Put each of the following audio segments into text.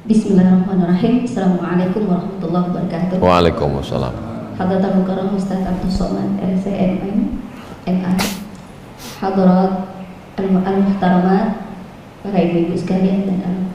Bismillahirrahmanirrahim. Assalamualaikum warahmatullahi wabarakatuh. Waalaikumsalam. Hadratul Mukarram Ustaz Abdul Somad LCMM MA, Hadirat Al-Muhtaramat, para ibu-ibu sekalian dan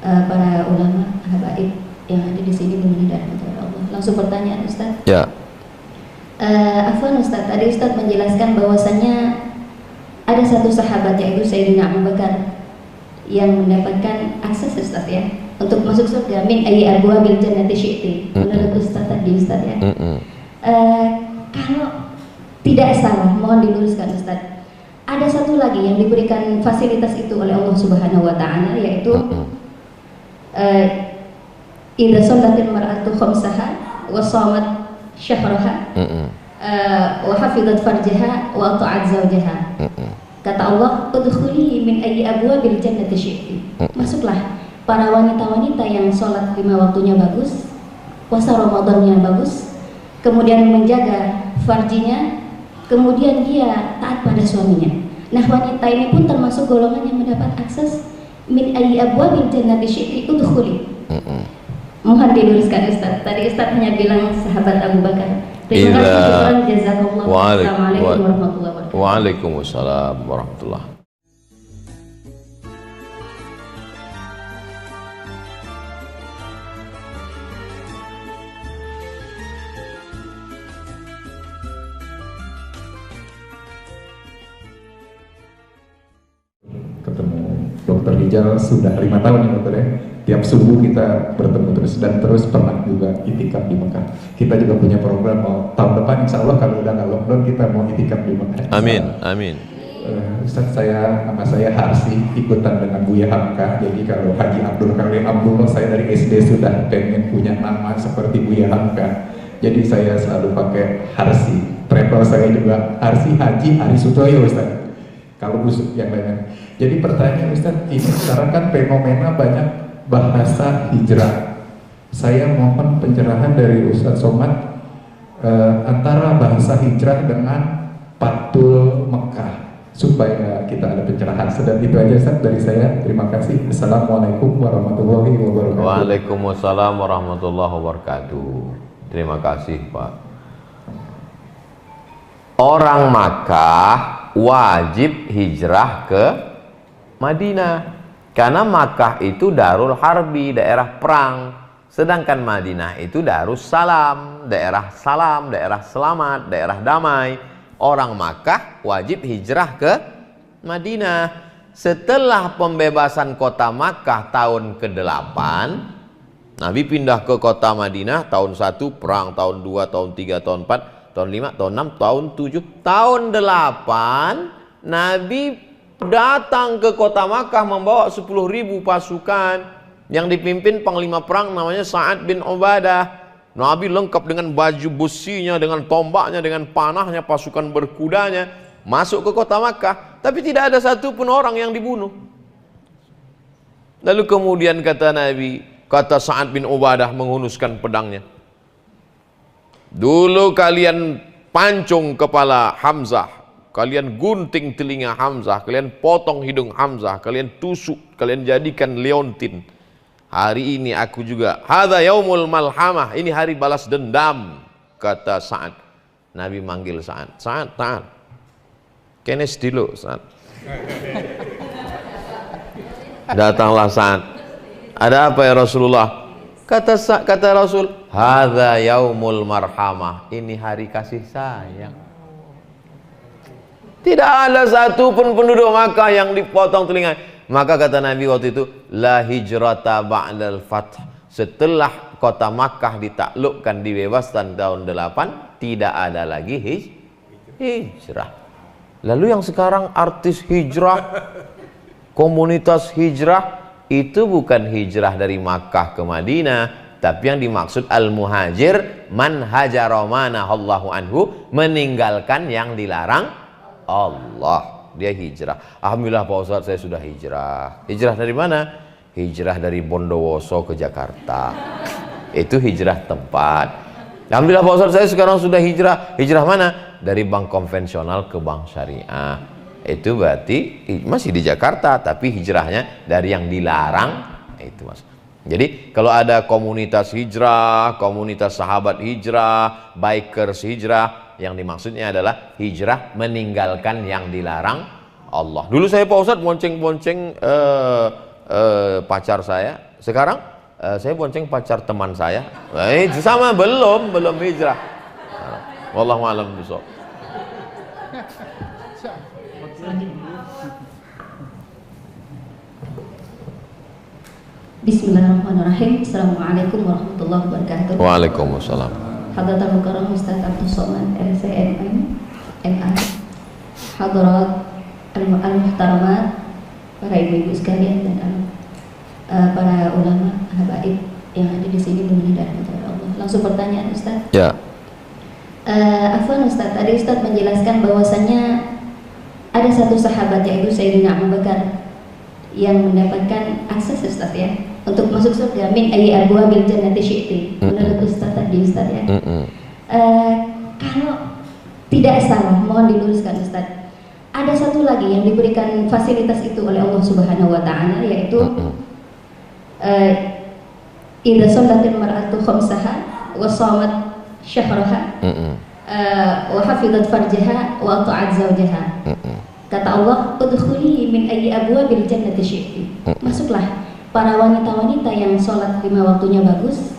para ulama habaib yang ada di sini dimuliakan oleh Allah. Langsung pertanyaan Ustaz. Ya. Afwan Ustaz, tadi Ustaz menjelaskan bahwasanya ada satu sahabat yaitu Sayyidina Abu Bakar yang mendapatkan akses Ustaz ya untuk masuk surga min ayyi abwabil jannati syi'ti. Menurut Ustaz tadi Ustaz ya. Kalau tidak salah, mohon diluruskan Ustaz. Ada satu lagi yang diberikan fasilitas itu oleh Allah Subhanahu wa taala yaitu idza shallatil mar'atu khamsaha wa shamat syahraha wa hafizat farjaha wa ata'at zawjaha. Kata Allah, udkhuli min ayyi abwabil jannati syi'ti. Masuklah para wanita-wanita yang sholat 5 waktunya bagus, puasa Ramadannya bagus, kemudian menjaga farjinya, kemudian dia taat pada suaminya. Nah, wanita ini pun termasuk golongan yang mendapat akses min ayyi abwabil jannati syi'ti udkhuli. Mohon diluruskan Ustaz. Tadi Ustaz hanya bilang sahabat Abu Bakar. Terima kasih, jazakallah. Assalamualaikum warahmatullahi wabarakatuh. Waalaikumsalam warahmatullahi. Ketemu Dokter Rijal sudah 5 tahun ya dokter ya. Tiap subuh kita bertemu terus dan terus pernah juga itikaf di Mekah. Kita juga punya program mau tahun depan insya Allah kalau udah nggak lockdown kita mau itikaf di Mekah. Amin, amin. Ustaz, nama saya Harsi, ikutan dengan Buya Hamka. Jadi kalau Haji Abdul Karim Abdullah, saya dari SD sudah pengen punya nama seperti Buya Hamka. Jadi saya selalu pakai Harsi. Travel saya juga Harsi Haji Ari Sutoyo Ustaz. Kalau busuk yang lainnya. Jadi pertanyaan Ustaz, ini sekarang kan fenomena banyak bahasa hijrah. Saya mohon pencerahan dari Ustaz Somad antara bahasa hijrah dengan Patul Mekah supaya kita ada pencerahan. Sedang itu aja Ustaz dari saya. Terima kasih. Assalamualaikum warahmatullahi wabarakatuh. Waalaikumsalam warahmatullahi wabarakatuh. Terima kasih Pak. Orang Makkah wajib hijrah ke Madinah karena Makkah itu Darul Harbi, daerah perang, sedangkan Madinah itu Darus Salam, daerah selamat, daerah damai. Orang Makkah wajib hijrah ke Madinah. Setelah pembebasan kota Makkah tahun ke-8, Nabi pindah ke kota Madinah tahun 1 perang, tahun 2, tahun 3, tahun 4, tahun 5, tahun 6, tahun 7, tahun 8 Nabi datang ke kota Makkah membawa 10.000 pasukan yang dipimpin panglima perang namanya Sa'ad bin Ubadah. Nabi lengkap dengan baju besinya, dengan tombaknya, dengan panahnya, pasukan berkudanya masuk ke kota Makkah, tapi tidak ada satupun orang yang dibunuh. Lalu kemudian kata Nabi, kata Sa'ad bin Ubadah menghunuskan pedangnya, dulu kalian pancung kepala Hamzah, kalian gunting telinga Hamzah, kalian potong hidung Hamzah, kalian tusuk, kalian jadikan leontin. Hari ini aku juga, hadza yaumul malhamah, ini hari balas dendam, kata Sa'ad. Nabi manggil Sa'ad, Sa'ad, ta'al, kenes dulu Sa'ad. Datanglah Sa'ad. Ada apa ya Rasulullah? Kata Rasul, hadza yaumul marhamah, ini hari kasih sayang. Tidak ada satu pun penduduk Makkah yang dipotong telinga. Maka kata Nabi waktu itu, la hijrata ba'dal fath. Setelah kota Makkah ditaklukkan, dibebaskan tahun 8, tidak ada lagi hijrah. Lalu yang sekarang artis hijrah, komunitas hijrah, itu bukan hijrah dari Makkah ke Madinah, tapi yang dimaksud al-muhajir man hajara manahallahu anhu, meninggalkan yang dilarang Allah, dia hijrah. Alhamdulillah Pak Ustadz, saya sudah hijrah. Hijrah dari mana? Hijrah dari Bondowoso ke Jakarta. Itu hijrah tempat. Alhamdulillah Pak Ustadz, saya sekarang sudah hijrah. Hijrah mana? Dari bank konvensional ke bank syariah. Itu berarti masih di Jakarta, tapi hijrahnya dari yang dilarang. Itu Mas. Jadi kalau ada komunitas hijrah, komunitas sahabat hijrah, bikers hijrah, yang dimaksudnya adalah hijrah meninggalkan yang dilarang Allah. Dulu saya Pak Ustadz bonceng-bonceng pacar saya, sekarang saya bonceng pacar teman saya. Sama belum hijrah. Wallahu a'lam bishawab. Bismillahirrahmanirrahim. Assalamualaikum warahmatullahi wabarakatuh. Waalaikumsalam. Hadratul Mukarram Ustaz Abdul Somad LCMM MA. Hadirat al-muhtaramat, para ibu-ibu sekalian dan para ulama habaib yang ada di sini, mudah-mudahan Allah. Langsung pertanyaan Ustaz. Ya. Afwan Ustaz, tadi Ustaz menjelaskan bahwasannya ada satu sahabat yaitu Sayyidina Abu Bakar yang mendapatkan akses Ustaz ya untuk masuk surga min ayyi abwabil jannati syi'ti. Menurut Ustaz tadi Ustaz ya. Kalau tidak salah, mohon diluruskan Ustaz, ada satu lagi yang diberikan fasilitas itu oleh Allah Subhanahu wa taala, yaitu idza shallatil mar'atu khamsaha wa shamat syahraha wa hafizat farjaha wa ata'at zawjaha. Kata Allah, udkhuli min ayyi abwabil jannati syi'ti. Masuklah para wanita-wanita yang sholat 5 waktunya bagus,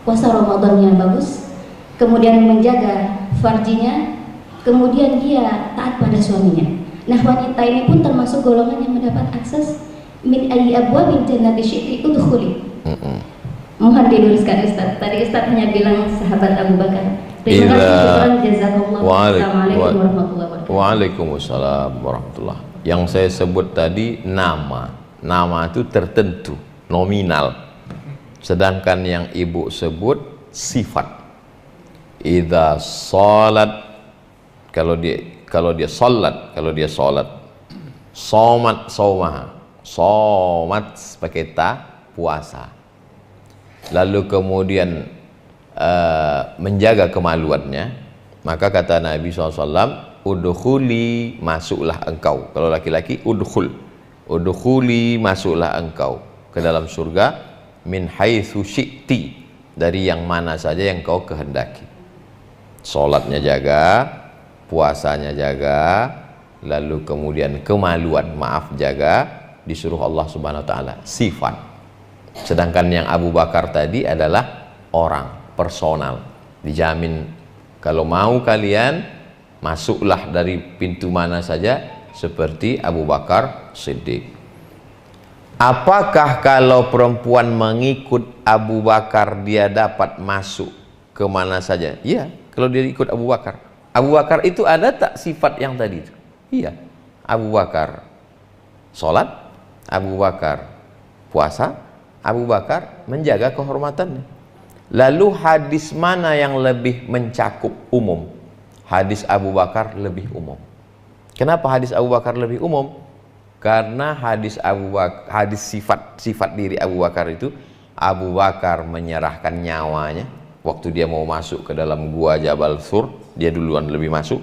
puasa Ramadannya bagus, kemudian menjaga farjinya, kemudian dia taat pada suaminya. Nah, wanita ini pun termasuk golongan yang mendapat akses min ayyi abwabil jannati syi'ti udkhuli. Mohon diluruskan Ustaz. Tadi Ustaz hanya bilang sahabat Abu Bakar. Terima kasih, jazakallahu. Assalamualaikum warahmatullahi wabarakatuh. Waalaikumsalam warahmatullahi. Yang saya sebut tadi nama itu tertentu, nominal. Sedangkan yang ibu sebut sifat. Idza shalat, kalau dia salat, somat saumaha, somat pakai ta, puasa. Lalu kemudian menjaga kemaluannya, maka kata Nabi SAW, udkhuli, masuklah engkau. Kalau laki-laki udkhuli, masuklah engkau ke dalam surga, min haitsu syi'ti, dari yang mana saja yang kau kehendaki. Salatnya jaga, puasanya jaga, lalu kemudian kemaluan, jaga, disuruh Allah Subhanahu wa taala, sifat. Sedangkan yang Abu Bakar tadi adalah orang, personal, dijamin kalau mau kalian masuklah dari pintu mana saja seperti Abu Bakar Siddiq. Apakah kalau perempuan mengikut Abu Bakar dia dapat masuk ke mana saja? Iya, kalau dia ikut Abu Bakar. Abu Bakar itu ada tak sifat yang tadi itu? Iya. Abu Bakar sholat, Abu Bakar puasa, Abu Bakar menjaga kehormatannya. Lalu hadis mana yang lebih mencakup umum? Hadis Abu Bakar lebih umum. Kenapa hadis Abu Bakar lebih umum? Karena hadis sifat diri Abu Bakar itu, Abu Bakar menyerahkan nyawanya waktu dia mau masuk ke dalam gua Jabal Sur, dia duluan lebih masuk.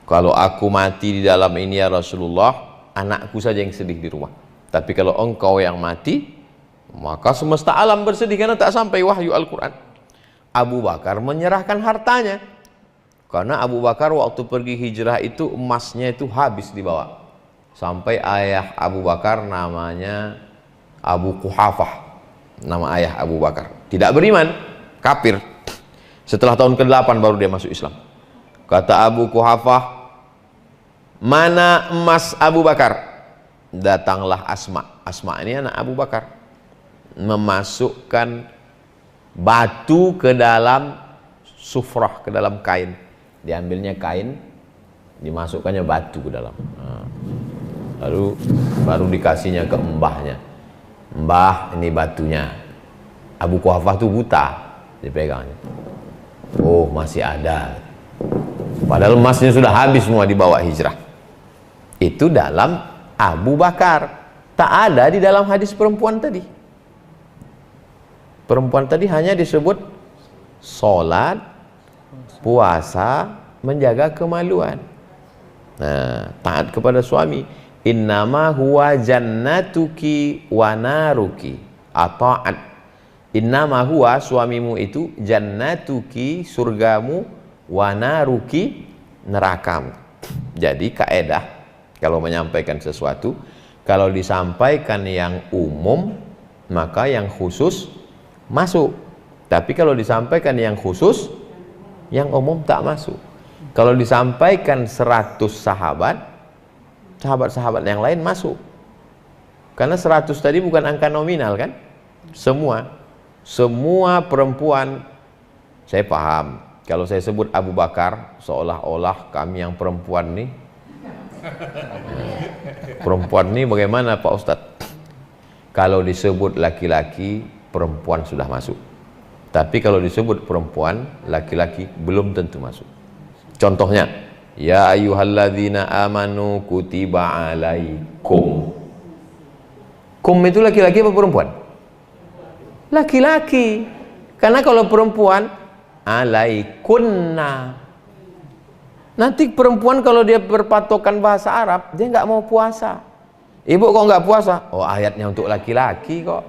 Kalau aku mati di dalam ini ya Rasulullah, anakku saja yang sedih di rumah. Tapi kalau engkau yang mati, maka semesta alam bersedih karena tak sampai wahyu Al-Quran. Abu Bakar menyerahkan hartanya, karena Abu Bakar waktu pergi hijrah itu emasnya itu habis dibawa. Sampai ayah Abu Bakar namanya Abu Quhafah, nama ayah Abu Bakar, tidak beriman, kafir. Setelah tahun ke-8 baru dia masuk Islam. Kata Abu Quhafah, mana emas Abu Bakar? Datanglah Asma. Asma ini anak Abu Bakar, memasukkan batu ke dalam sufrah, ke dalam kain. Diambilnya kain, dimasukkannya batu ke dalam. Lalu baru dikasihnya ke mbahnya. Mbah, ini batunya. Abu Quhafah itu buta, dipegangnya. Oh, masih ada. Padahal emasnya sudah habis semua dibawa hijrah. Itu dalam Abu Bakar. Tak ada di dalam hadis perempuan tadi. Perempuan tadi hanya disebut sholat, puasa, menjaga kemaluan. Nah, taat kepada suami. Innama huwa jannatuki wa naruki. ata'at. Innama huwa, suamimu itu, jannatuki, surgamu, wa naruki, nerakamu. Jadi kaedah kalau menyampaikan sesuatu, kalau disampaikan yang umum, maka yang khusus masuk. Tapi kalau disampaikan yang khusus, yang umum tak masuk. Kalau disampaikan 100 sahabat, sahabat-sahabat yang lain masuk. Karena 100 tadi bukan angka nominal kan? Semua perempuan, saya paham. Kalau saya sebut Abu Bakar, seolah-olah kami yang perempuan nih. Perempuan nih bagaimana Pak Ustadz? Kalau disebut laki-laki, perempuan sudah masuk. Tapi kalau disebut perempuan, laki-laki belum tentu masuk. Contohnya, ya ayyuhalladzina amanu kutiba alaikum. Kum itu laki-laki apa perempuan? Laki-laki. Karena kalau perempuan, alaikunna. Nanti perempuan kalau dia berpatokan bahasa Arab, dia nggak mau puasa. Ibu kok nggak puasa? Oh, ayatnya untuk laki-laki kok.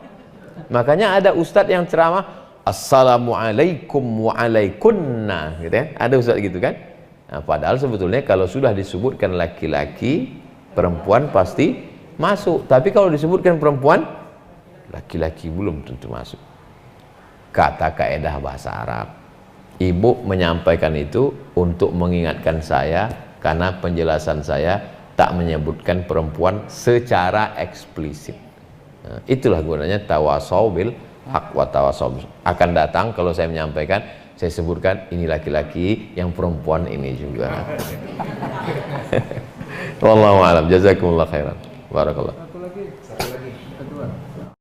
Makanya ada ustadz yang ceramah, assalamualaikum wa alaikunna, gitu ya. Ada ustadz gitu kan? Nah, padahal sebetulnya kalau sudah disebutkan laki-laki, perempuan pasti masuk. Tapi kalau disebutkan perempuan, laki-laki belum tentu masuk. Kata kaedah bahasa Arab. Ibu menyampaikan itu untuk mengingatkan saya, karena penjelasan saya tak menyebutkan perempuan secara eksplisit. Nah, itulah gunanya tawasau bil haq wa tawasau. Akan datang kalau saya menyampaikan, saya sebutkan ini laki-laki, yang perempuan ini juga. Wallahu a'lam. Jazakumullah khairan. Barakallah.